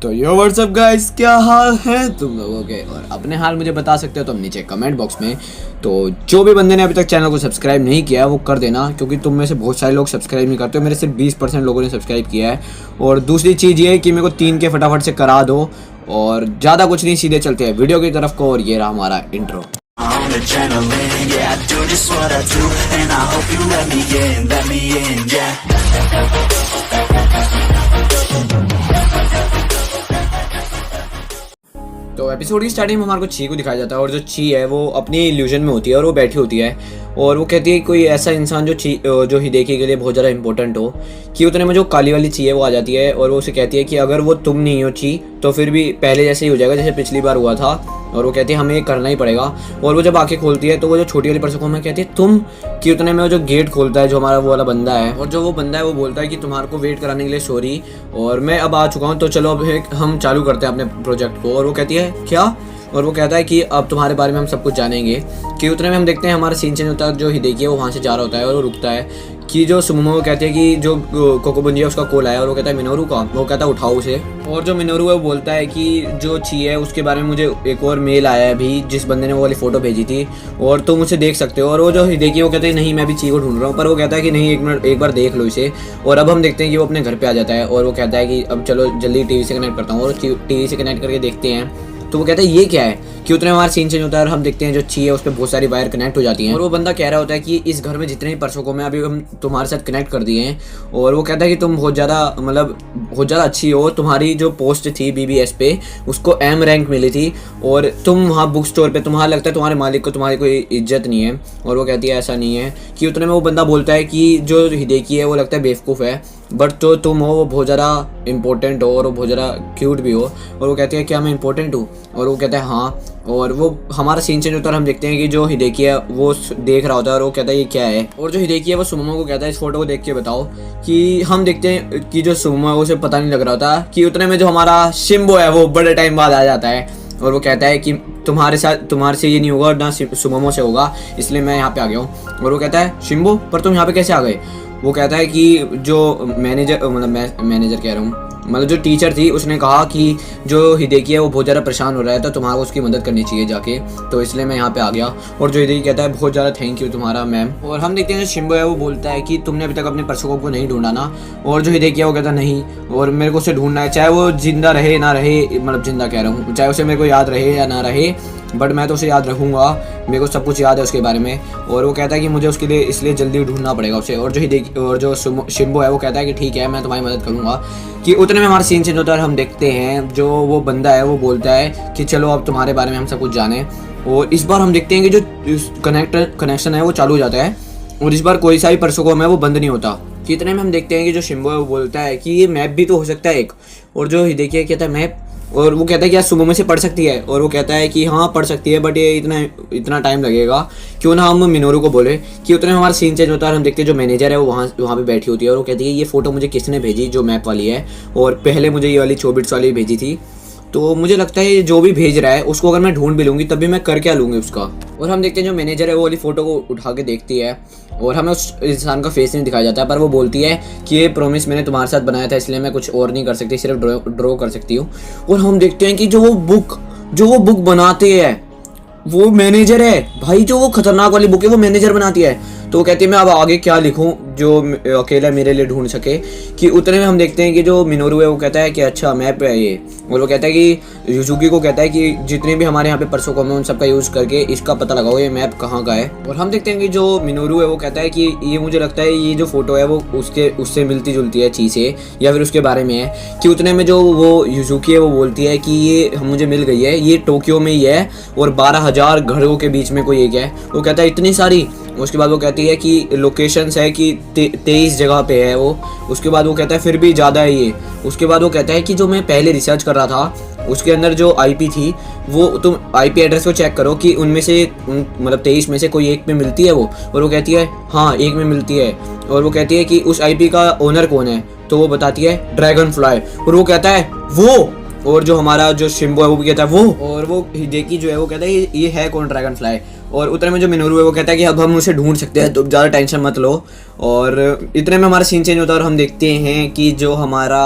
तो यो WhatsApp guys, क्या हाल है तुम लोगों के। और अपने हाल मुझे बता सकते हो तुम नीचे कमेंट बॉक्स में। तो जो भी बंदे ने अभी तक चैनल को सब्सक्राइब नहीं किया वो कर देना, क्योंकि तुम में से बहुत सारे लोग सब्सक्राइब नहीं करते हो। मेरे सिर्फ 20% लोगों ने सब्सक्राइब किया है। और दूसरी चीज़ ये है कि मेरे को 3 के फटाफट से करा दो। और ज़्यादा कुछ नहीं, सीधे चलते हैं वीडियो की तरफ को। और ये रहा हमारा intro. On adrenaline, yeah, I do just what I do, and I hope you let me in, yeah. तो एपिसोड की स्टार्टिंग में हमारे को ची को दिखाया जाता है, और जो ची है वो अपनी इल्यूजन में होती है और वो बैठी होती है। और वो कहती है कोई ऐसा इंसान जो हिदेकी के लिए बहुत ज़्यादा इंपॉर्टेंट हो, कि उतने में जो काली वाली ची है वो आ जाती है। और वो उसे कहती है कि अगर वो तुम नहीं हो ची तो फिर भी पहले जैसे ही हो जाएगा जैसे पिछली बार हुआ था। और वो कहती है हमें ये करना ही पड़ेगा। और वो जब आंखें खोलती है तो वो जो छोटी वाली पर्सन को हमें कहती है तुम, कि उतने में वो जो गेट खोलता है जो हमारा वो वाला बंदा है, और जो वो बंदा है वो बोलता है कि तुम्हारे को वेट कराने के लिए सॉरी, और मैं अब आ चुका हूँ, तो चलो अब हम चालू करते हैं अपने प्रोजेक्ट को। और वो कहती है क्या, और वो कहता है कि अब तुम्हारे बारे में हम सब कुछ जानेंगे। कि उतने में हम देखते हैं हमारा सीन चेंज होता है। जो हिदेकी है वो वहाँ से जा रहा होता है और वो रुकता है। कि जो सुमोमो वो कहते हैं कि जो कोकोबुंजी है उसका कॉल आया, और वो कहता है मिनोरू का, वो कहता है उठाओ उसे। और जो मिनोरू है वो बोलता है कि जो ची है उसके बारे में मुझे एक और मेल आया है अभी, जिस बंदे ने वो वाली फ़ोटो भेजी थी, और तुम उसे देख सकते हो। और वो जो हिदेकी वो कहते हैं नहीं मैं भी ची को ढूंढ रहा हूँ, पर वो कहता है कि नहीं एक मिनट एक बार देख लो इसे। और अब हम देखते हैं कि वो अपने घर पर आ जाता है, और वो कहता है कि अब चलो जल्दी टीवी से कनेक्ट करता हूँ। और टीवी से कनेक्ट करके देखते हैं तो वो कहता है ये क्या है, कि उतने हमारा सीन चेंज होता है। और हम देखते हैं जो ची है उस पर बहुत सारी वायर कनेक्ट हो जाती हैं। और वो बंदा कह रहा होता है कि इस घर में जितने भी पर्सों को मैं अभी हम तुम्हारे साथ कनेक्ट कर दिए हैं। और वो कहता है कि तुम बहुत ज़्यादा बहुत ज़्यादा अच्छी हो, तुम्हारी जो पोस्ट थी BBS पे उसको M रैंक मिली थी, और तुम वहाँ बुक स्टोर पे तुम्हारा लगता है तुम्हारे मालिक को तुम्हारी कोई इज्जत नहीं है। और वो कहती है ऐसा नहीं है। कि उतने में वो बंदा बोलता है कि जो हिदेकी है वो लगता है बेवकूफ़ है, बट जो तुम हो वो बहुत ज़्यादा इंपॉर्टेंट हो और वो बहुत ज़्यादा क्यूट भी हो। और वो कहती है क्या मैं इंपॉर्टेंट हूँ, और वो कहता है हाँ। और वो हमारा सीन चेंज होता है। हम देखते हैं कि जो हिदेकी है वो देख रहा होता है, और वो कहता है ये क्या है। और जो हिदेकी है वो सुमोमो को कहता है इस फोटो को देख के बताओ। कि हम देखते हैं कि जो सुमोमो है उसे पता नहीं लग रहा होता, कि उतने में जो हमारा शिम्बो है वो बड़े टाइम बाद आ जाता है। और वो कहता है कि तुम्हारे से ये नहीं होगा ना सुमोमो से होगा, इसलिए मैं यहाँ पे आ गया हूँ। और वो कहता है शिम्बो पर तुम यहाँ पे कैसे आ गए। वो कहता है कि जो मैनेजर कह रहा हूँ, मतलब जो टीचर थी उसने कहा कि जो हिदेकी है वो बहुत ज़्यादा परेशान हो रहा है, तो तुम्हारा उसकी मदद करनी चाहिए जाके, तो इसलिए मैं यहाँ पे आ गया। और जो हिदेकी कहता है बहुत ज़्यादा थैंक यू तुम्हारा मैम। और हम देखते हैं जो शिम्बो है वो बोलता है कि तुमने अभी तक अपने पर्सों को नहीं ढूंढा ना। और जो हिदेकी है वो कहता नहीं, और मेरे को उसे ढूंढना है, चाहे वो जिंदा रहे ना रहे, मतलब जिंदा कह रहा हूँ, चाहे उसे मेरे को याद रहे या ना रहे, बट मैं तो उसे याद रखूँगा, मेरे को सब कुछ याद है उसके बारे में। और वो कहता है कि मुझे उसके लिए इसलिए जल्दी ढूंढना पड़ेगा उसे। और जो हिदेकी और जो शिम्बो है वो कहता है कि ठीक है मैं तुम्हारी मदद करूँगा। कि उतने में हमारा सीन चेंज होता है। हम देखते हैं जो वो बंदा है वो बोलता है कि चलो अब तुम्हारे बारे में हम सब कुछ जाने। और इस बार हम देखते हैं कि जो कनेक्शन है वो चालू हो जाता है, और इस बार कोई सा भी पर्सों को है वो बंद नहीं होता। कि इतने में हम देखते हैं कि जो शिम्बो है वो बोलता है कि ये मैप भी तो हो सकता है एक। और जो हिदेकी कहता है मैप, और वो कहता है कि यार सुमोमो से पढ़ सकती है। और वो कहता है कि हाँ पढ़ सकती है, बट ये इतना टाइम लगेगा, क्यों ना हम मिनोरू को बोले। कि उतने हमारा सीन चेंज होता है। हम देखते हैं जो मैनेजर है वो वहाँ पे बैठी होती है, और वो कहती है ये फ़ोटो मुझे किसने भेजी जो मैप वाली है, और पहले मुझे ये वाली 24 बिट्स वाली भेजी थी, तो मुझे लगता है जो भी भेज रहा है उसको अगर मैं ढूंढ भी लूँगी तब भी मैं कर क्या लूँगी उसका। और हम देखते हैं जो मैनेजर है वो वाली फ़ोटो को उठा के देखती है, और हमें उस इंसान का फेस नहीं दिखाया जाता है, पर वो बोलती है कि ये प्रॉमिस मैंने तुम्हारे साथ बनाया था, इसलिए मैं कुछ और नहीं कर सकती, सिर्फ ड्रॉ कर सकती हूँ। और हम देखते हैं कि जो वो बुक बनाते हैं वो मैनेजर है भाई, जो वो खतरनाक वाली बुक है वो मैनेजर बनाती है। तो वो कहती है मैं अब आगे क्या लिखूं जो अकेला मेरे लिए ढूंढ सके। कि उतने में हम देखते हैं कि जो मिनोरू है वो कहता है कि अच्छा मैप है ये। और वो कहता है कि युजुकी को कहता है कि जितने भी हमारे यहाँ पे पर्सों को मैं उन सबका यूज़ करके इसका पता लगाओ ये मैप कहाँ का है। और हम देखते हैं कि जो मिनोरू है वो कहता है कि ये मुझे लगता है ये जो फोटो है वो उससे मिलती जुलती है ची से, या फिर उसके बारे में है। कि उतने में जो वो युजुकी है वो बोलती है कि ये मुझे मिल गई है, ये टोक्यो में ही है, और 12,000 घरों के बीच में कोई एक है। वो कहता है इतनी सारी। उसके बाद वो कहती है कि लोकेशंस है कि 23 जगह पे है वो। उसके बाद वो कहता है फिर भी ज़्यादा है ये। उसके बाद वो कहता है कि जो मैं पहले रिसर्च कर रहा था उसके अंदर जो IP थी वो तुम IP एड्रेस को चेक करो कि उनमें से मतलब 23 में से कोई एक में मिलती है वो। और वो कहती है हाँ एक में मिलती है। और वो कहती है कि उस IP का ओनर कौन है, तो वो बताती है ड्रैगन फ्लाई। और वो कहता है वो और जो हमारा जो शिम्बो है वो भी कहता है वो, और वो हिडेकी जो है वो कहता है ये है कौन ड्रैगन फ्लाई। और उतने में जो मिनोरू है वो कहता है कि अब हम उसे ढूंढ सकते हैं, तो ज़्यादा टेंशन मत लो। और इतने में हमारा सीन चेंज होता है और हम देखते हैं कि जो हमारा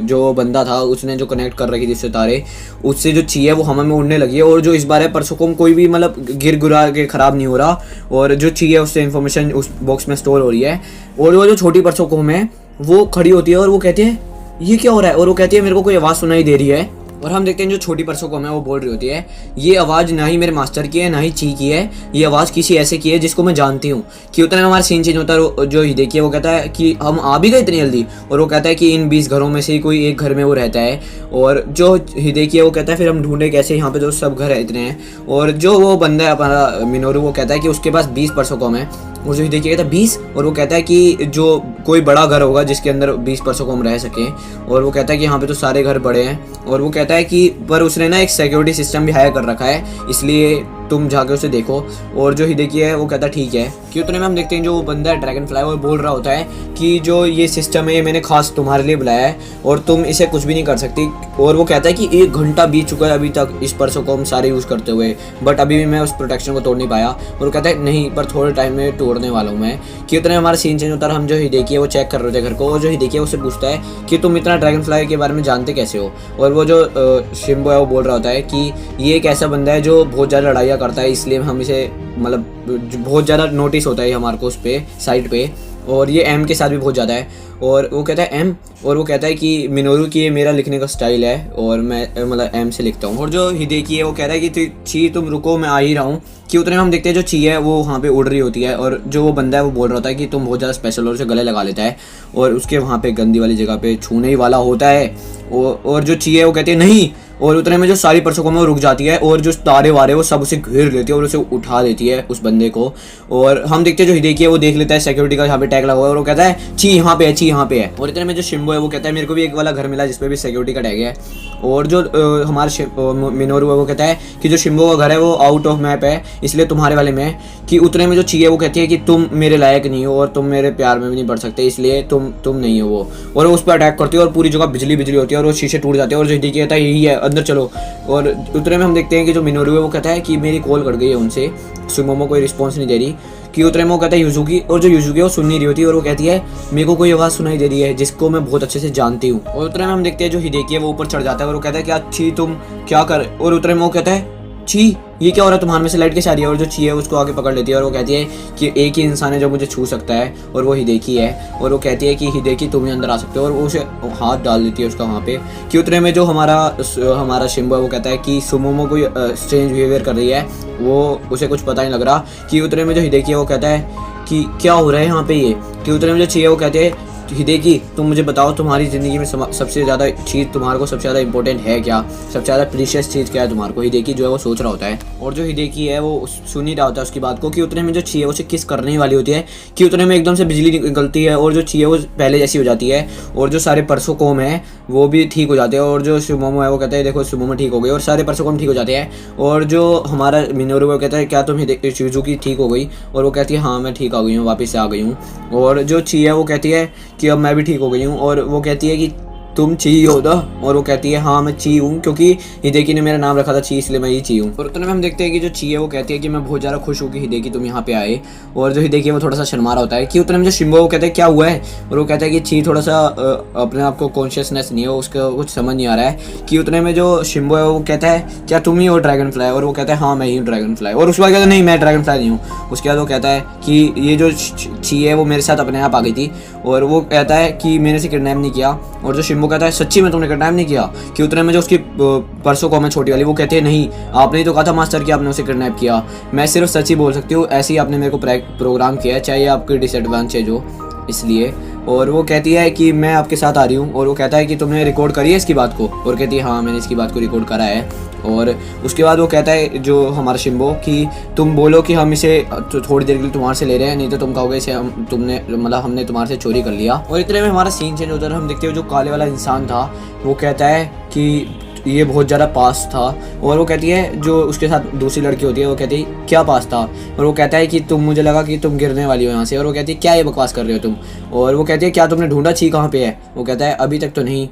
जो बंदा था उसने जो कनेक्ट कर रखी थी सितारे, उससे जो ची है वो हवा में उड़ने लगी है। और जो इस बार है परसों को कोई भी मतलब गिर गुरा के ख़राब नहीं हो रहा, और जो ची है उससे इन्फॉर्मेशन उस बॉक्स में स्टोर हो रही है। और वो जो छोटी परसों को है वो खड़ी होती है और वो कहती है ये क्या हो रहा है, और वो कहती है मेरे को कोई आवाज़ सुनाई दे रही है। और हम देखते हैं जो छोटी परसों को है वो बोल रही होती है ये आवाज़ ना ही मेरे मास्टर की है ना ही ची की है, ये आवाज़ किसी ऐसे की है जिसको मैं जानती हूँ। कि उतना में हमारा सीन चेंज होता है। जो हिडेकी है वो कहता है कि हम आ भी गए इतनी जल्दी, और वो कहता है कि इन 20 घरों में से ही कोई एक घर में वो रहता है। और जो हिडेकी है वो कहता है फिर हम ढूंढे कैसे, यहाँ पे जो सब घर है इतने हैं। और जो वो बंदा है हमारा मिनोरू वो कहता है कि उसके पास 20 परसों कम है। और जो हिडेकी कहता है 20, और वो कहता है कि जो कोई बड़ा घर होगा जिसके अंदर 20 परसों कम रह सके। और वो कहता है कि यहाँ पे तो सारे घर बड़े हैं। और वो कहता है कि पर उसने ना एक सिक्योरिटी सिस्टम भी हायर कर रखा है, इसलिए तुम जाके उसे देखो। और जो हिडेकी है वो कहता है ठीक है। कि उतने में हम देखते हैं जो वो बंदा है ड्रैगन फ्लाई वो बोल रहा होता है कि जो ये सिस्टम है ये मैंने खास तुम्हारे लिए बुलाया है और तुम इसे कुछ भी नहीं कर सकती। और वो कहता है कि 1 घंटा बीत चुका है अभी तक इस परसों को हम सारे यूज़ करते हुए, बट अभी भी मैं उस प्रोटेक्शन को तोड़ नहीं पाया। और वो कहता है नहीं, पर थोड़े टाइम में तोड़ने वाला हूँ मैं। कि उतने हमारा सीन चेंज होता है। हम जो हिडेकी है वो चेक कर रहे थे घर को, और जो हिडेकी है उससे पूछता है कि तुम इतना ड्रैगन फ्लाई के बारे में जानते कैसे हो। और वो जो शिम्बो है वो बोल रहा होता है कि ये एक ऐसा बंदा है जो बहुत ज़्यादा लड़ाइयाँ करता है, इसलिए हम इसे मतलब बहुत ज़्यादा नोटिस होता है हमारे को उस पर साइड पे। और ये एम के साथ भी बहुत ज़्यादा है। और वो कहता है एम, और वो कहता है कि मिनोरू की ये मेरा लिखने का स्टाइल है और मैं मतलब एम से लिखता हूँ। और जो हिडेकी है वो कहता है कि ची तुम रुको मैं आ ही रहा हूँ। कि उतने में हम देखते हैं जो ची है वो वहाँ पे उड़ रही होती है, और जो वो बंदा है वो बोल रहा होता है कि तुम बहुत ज़्यादा स्पेशल, और उसे गले लगा लेता है और उसके वहाँ पे गंदी वाली जगह पे छूने ही वाला होता है। और जो ची है वो कहती है नहीं। और उतने में जो सारी परसों में वो रुक जाती है, और जो तारे वारे वो सब उसे घेर लेती है और उसे उठा देती है उस बंदे को। और हम देखते हैं जो हिडेकी है वो देख लेता है सिक्योरिटी का यहाँ पे टैग लगा हुआ है, और वो कहता है ची यहाँ पे है, ची यहाँ पे है। और इतने में जो शिम्बो है वो कहता है मेरे को भी एक वाला घर मिला जिसपे भी सिक्योरिटी का टैग है। और जो हमारा मिनोरू है वो कहता है कि जो शिम्बो का घर है वो आउट ऑफ मैप है, इसलिए तुम्हारे वाले में है। कि उतने में जो ची है वो कहती है कि तुम मेरे लायक नहीं हो और तुम मेरे प्यार में भी नहीं पड़ सकते, इसलिए तुम नहीं हो वो। और उस पर अटैक करती है और पूरी जगह बिजली बिजली होती है और वो शीशे टूट जाते हैं। और जो हिडेकी कहता है यही है अंदर चलो। और उतने में हम देखते हैं कि जो मिनोरू है वो कहता है कि मेरी कॉल कट गई है उनसे, सुमोमो कोई रिस्पॉन्स नहीं दे रही। कि उतने में वो कहता है युजुकी, और जो युजुकी है वो सुन नहीं रही होती, और वो कहती है मेरे को कोई आवाज़ सुनाई दे रही है जिसको मैं बहुत अच्छे से जानती हूँ। और उतने में हम देखते हैं जो हिडेकी है वो ऊपर चढ़ जाता है और वो कहता है क्या ची तुम क्या कर। और उतने में वो कहता है ची ये क्या हो रहा है तुम्हारे में से लाइट कैसे आ रही है। और जो ची है उसको आगे पकड़ लेती है और वो कहती है कि एक ही इंसान है जो मुझे छू सकता है और वो हिडेकी है। और वो कहती है कि हिडेकी तुम ही अंदर आ सकते हो, और वो उसे हाथ डाल देती है उसका वहाँ पे। कि उतने में जो हमारा शिम्बो है वो कहता है कि सुमोमो कोई स्ट्रेंज बिहेवियर कर रही है, वो उसे कुछ पता नहीं लग रहा। कि उतने में जो हिडेकी है वो कहता है कि क्या हो रहा है यहाँ पे ये। कि उतने में जो ची है वो कहते हैं हिडेकी तुम मुझे बताओ तुम्हारी ज़िंदगी में सबसे ज़्यादा चीज़ तुम्हारे को सबसे ज़्यादा इंपॉर्टेंट है क्या, सबसे ज़्यादा प्रीशियस चीज़ क्या है तुम्हारे को। हिडेकी जो है वो सोच रहा होता है, और जो हिडेकी है वो सुन ही रहा होता है उसकी बात को। कि उतने में जो ची है वो उसे किस करने वाली होती है। कि उतने में एकदम से बिजली निकलती है और जो ची है वो पहले जैसी हो जाती है, और जो सारे परसों कोम है वो भी ठीक हो जाते हैं। और जो सुमोमो है वो कहता है देखो सुमोमो ठीक हो गई, और सारे परसों कोम ठीक हो जाते हैं। और जो हमारा मिनोरू वो कहता है क्या तुम युजुकी ठीक हो गई। और वो कहती है हाँ मैं ठीक आ गई हूँ, वापस से आ गई हूँ। और जो ची है वो कहती है कि अब मैं भी ठीक हो गई हूँ। और वो कहती है कि तुम ची हो ना। और वो कहती है हाँ मैं ची हूँ, क्योंकि हिडेकी ने मेरा नाम रखा था ची, इसलिए मैं ये ची हूँ। और उतने में हम देखते हैं कि जो ची है वो कहती है कि मैं बहुत ज़्यादा खुश हूँ कि हिडेकी तुम यहाँ पे आए। और जो हिडेकी है वो थोड़ा सा शर्मा रहा होता है। कि उतने में जो शिम्बो वो कहते हैं क्या हुआ है। और वो कहता है कि ची थोड़ा सा अपने आप को कॉन्शियसनेस नहीं है, उसका कुछ समझ नहीं आ रहा है। कि उतने में जो शिम्बो है वो कहता है क्या तुम ही हो ड्रैगन फ्लाई। और वो कहता है हाँ मैं ही हूँ ड्रैगन फ्लाई। और उसके बाद कहता है नहीं मैं ड्रैगन फ्लाई नहीं हूँ। उसके बाद वो कहता है कि ये जो ची है वो मेरे साथ अपने आप आ गई थी। और वो कहता है कि मैंने से किडनैप नहीं किया। और जो शिम्बो कहता है सच्ची में तुमने किडनैप नहीं किया। कि उतने में जो उसकी परसों को मैं छोटी वाली वो कहती है नहीं आपने ही तो कहा था मास्टर कि आपने उसे किडनैप किया, मैं सिर्फ सच ही बोल सकती हूँ, ऐसे ही आपने मेरे को प्रोग्राम किया है, चाहे आपकी डिसएडवांटेज हो इसलिए। और वो कहती है कि मैं आपके साथ आ रही हूँ। और वो कहता है कि तुमने रिकॉर्ड करी है इसकी बात को। और कहती है हाँ मैंने इसकी बात को रिकॉर्ड करा है। और उसके बाद वो कहता है जो हमारा शिम्बो कि तुम बोलो कि हम इसे थोड़ी देर के लिए तुम्हारे से ले रहे हैं, नहीं तो तुम कहोगे इसे हमने तुम्हारे से चोरी कर लिया। और इतने में हमारा सीन चेंज होता है। हम देखते हो जो काले वाला इंसान था वो कहता है कि ये बहुत ज़्यादा पास था। और वो कहती है जो उसके साथ दूसरी लड़की होती है वो कहती है क्या पास था। और वो कहता है कि मुझे लगा कि तुम गिरने वाली हो यहाँ से। और वो कहती है क्या ये बकवास कर रहे हो तुम। और वो कहती है क्या तुमने ढूंढा ची कहाँ पे है। वो कहता है अभी तक तो नहीं।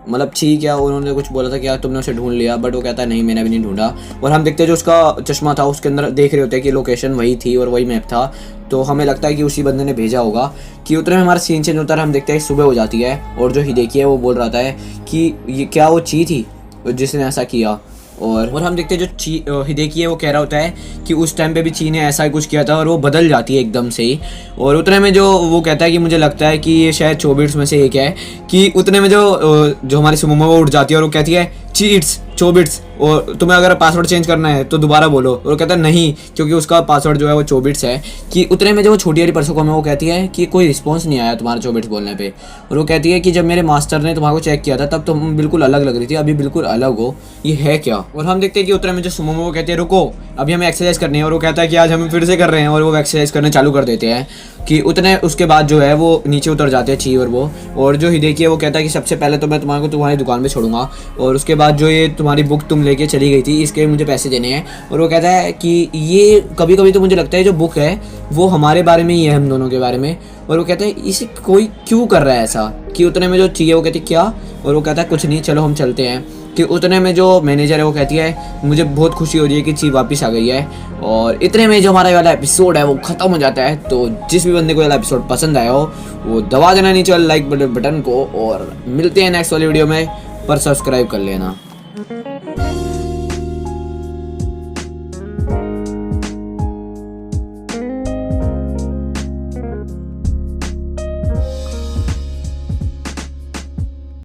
मतलब ची क्या, उन्होंने कुछ बोला था क्या तुमने उसे ढूंढ लिया, बट वो कहता है नहीं मैंने भी नहीं ढूंढा। और हम देखते हैं जो उसका चश्मा था उसके अंदर देख रहे होते हैं कि लोकेशन वही थी और वही मैप था, तो हमें लगता है कि उसी बंदे ने भेजा होगा। कि उतने में हमारा सीन चेंज होता है, हम देखते हैं सुबह हो जाती है और जो हिडेकी है वो बोल रहा था कि ये क्या वो ची थी जिसने ऐसा किया। और हम देखते हैं जो हिडेकी है वो कह रहा होता है कि उस टाइम पे भी ची ने ऐसा ही कुछ किया था और वो बदल जाती है एकदम से ही। और उतने में जो वो कहता है कि मुझे लगता है कि ये शायद चोबिट्स में से एक है। कि उतने में जो हमारी सुमोमो वो उठ जाती है और वो कहती है चीट्स चोबिट्स, और तुम्हें अगर पासवर्ड चेंज करना है तो दोबारा बोलो। और वो कहता है नहीं, क्योंकि उसका पासवर्ड जो है वो चोबिट्स है। कि उतने में जो वो छोटी वाली परसों में वो कहती है कि कोई रिस्पॉन्स नहीं आया तुम्हारा चोबिट्स बोलने पे। और वो कहती है कि जब मेरे मास्टर ने तुम्हारे को चेक किया था तब तुम बिल्कुल अलग लग रही थी, अभी बिल्कुल अलग हो, ये है क्या। और हम देखते हैं कि उतने में जो सुमोमो वो कहती है रुको अभी हमें एक्सरसाइज करनी है, और वो कहता है कि आज हम फिर से कर रहे हैं, और वो एक्सरसाइज करने चालू कर देते हैं। कि उतने उसके बाद जो है वो नीचे उतर जाते हैं ची और वो। और जो हिडेकी है वो कहता है कि सबसे पहले तो मैं तुम्हारे को तुम्हारी दुकान पे छोड़ूंगा, और उसके बाद जो ये तुम्हारी बुक तुम लेके चली गई थी इसके मुझे पैसे देने हैं। और वो कहता है कि ये कभी कभी तो मुझे लगता है जो बुक है वो हमारे बारे में ही है, हम दोनों के बारे में। और वो कहता है इसे कोई क्यों कर रहा है ऐसा। कि उतने में जो ची है वो कहती है क्या, और वो कहता है कुछ नहीं चलो हम चलते हैं। कि उतने में जो मैनेजर है वो कहती है मुझे बहुत खुशी हो रही है कि ची वापस आ गई है। और इतने में जो हमारा वाला एपिसोड है वो ख़त्म हो जाता है। तो जिस भी बंदे को वाला एपिसोड पसंद आया हो वो दबा देना नीचे वाले लाइक बटन को, और मिलते हैं नेक्स्ट वाली वीडियो में, पर सब्सक्राइब कर लेना।